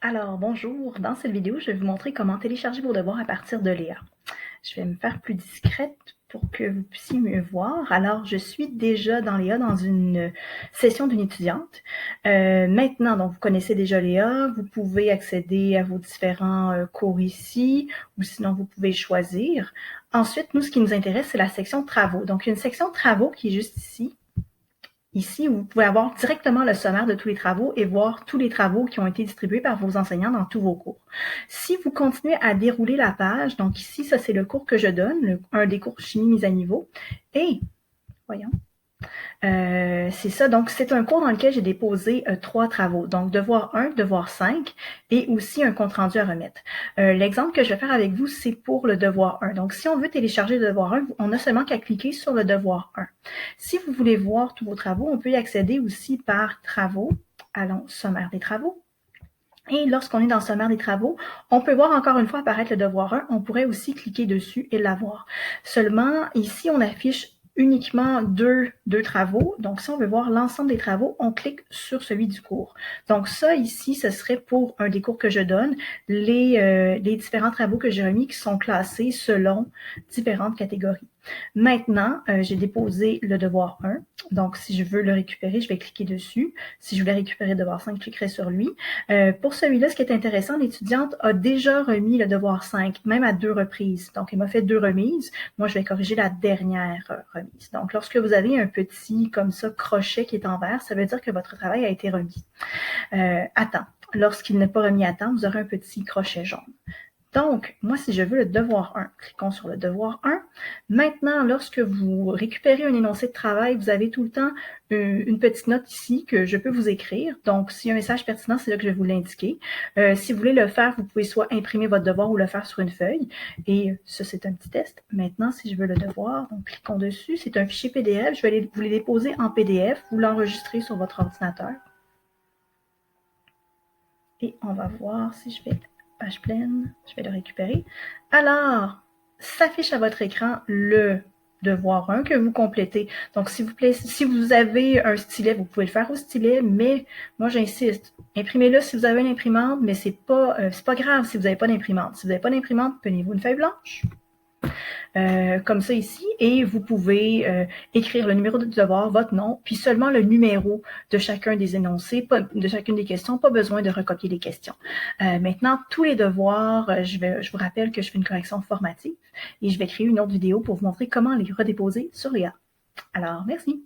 Alors, bonjour. Dans cette vidéo, je vais vous montrer comment télécharger vos devoirs à partir de Léa. Je vais me faire plus discrète pour que vous puissiez mieux voir. Alors, je suis déjà dans Léa dans une session d'une étudiante. Maintenant, donc, vous connaissez déjà Léa. Vous pouvez accéder à vos différents cours ici, ou sinon, vous pouvez choisir. Ensuite, nous, ce qui nous intéresse, c'est la section travaux. Donc, il y a une section travaux qui est juste ici. Ici, vous pouvez avoir directement le sommaire de tous les travaux et voir tous les travaux qui ont été distribués par vos enseignants dans tous vos cours. Si vous continuez à dérouler la page, donc ici, ça c'est le cours que je donne, un des cours chimie mise à niveau. Et, voyons, c'est ça, donc c'est un cours dans lequel j'ai déposé 3 travaux, donc devoir 1, devoir 5 et aussi un compte-rendu à remettre. L'exemple que je vais faire avec vous, c'est pour le devoir 1. Donc si on veut télécharger le devoir 1, on n'a seulement qu'à cliquer sur le devoir 1. Si vous voulez voir tous vos travaux, on peut y accéder aussi par travaux. Allons, sommaire des travaux. Et lorsqu'on est dans le sommaire des travaux, on peut voir encore une fois apparaître le devoir 1. On pourrait aussi cliquer dessus et l'avoir. Seulement, ici, on affiche uniquement deux travaux. Donc, si on veut voir l'ensemble des travaux, on clique sur celui du cours. Donc, ça ici, ce serait pour un des cours que je donne, les différents travaux que j'ai remis qui sont classés selon différentes catégories. Maintenant, j'ai déposé le devoir 1. Donc, si je veux le récupérer, je vais cliquer dessus. Si je voulais récupérer le devoir 5, je cliquerai sur lui. Pour celui-là, ce qui est intéressant, l'étudiante a déjà remis le devoir 5, même à 2 reprises. Donc, elle m'a fait 2 remises. Moi, je vais corriger la dernière remise. Donc, lorsque vous avez un petit, comme ça, crochet qui est en vert, ça veut dire que votre travail a été remis à temps. Lorsqu'il n'est pas remis à temps, vous aurez un petit crochet jaune. Donc, moi, si je veux le devoir 1, cliquons sur le devoir 1. Maintenant, lorsque vous récupérez un énoncé de travail, vous avez tout le temps une petite note ici que je peux vous écrire. Donc, s'il y a un message pertinent, c'est là que je vais vous l'indiquer. Si vous voulez le faire, vous pouvez soit imprimer votre devoir ou le faire sur une feuille. Et ça, c'est un petit test. Maintenant, si je veux le devoir, donc cliquons dessus. C'est un fichier PDF. Je vais vous les déposer en PDF. Vous l'enregistrez sur votre ordinateur. Et on va voir si je vais page pleine, je vais le récupérer. Alors, s'affiche à votre écran le devoir 1 que vous complétez. Donc, s'il vous plaît, si vous avez un stylet, vous pouvez le faire au stylet, mais moi, j'insiste, imprimez-le si vous avez une imprimante, mais c'est pas grave si vous n'avez pas d'imprimante. Si vous n'avez pas d'imprimante, prenez-vous une feuille blanche. Comme ça ici, et vous pouvez écrire le numéro de devoir, votre nom, puis seulement le numéro de chacun des énoncés, de chacune des questions, pas besoin de recopier les questions. Maintenant, tous les devoirs, je vous rappelle que je fais une correction formative et je vais créer une autre vidéo pour vous montrer comment les redéposer sur Léa. Alors, merci.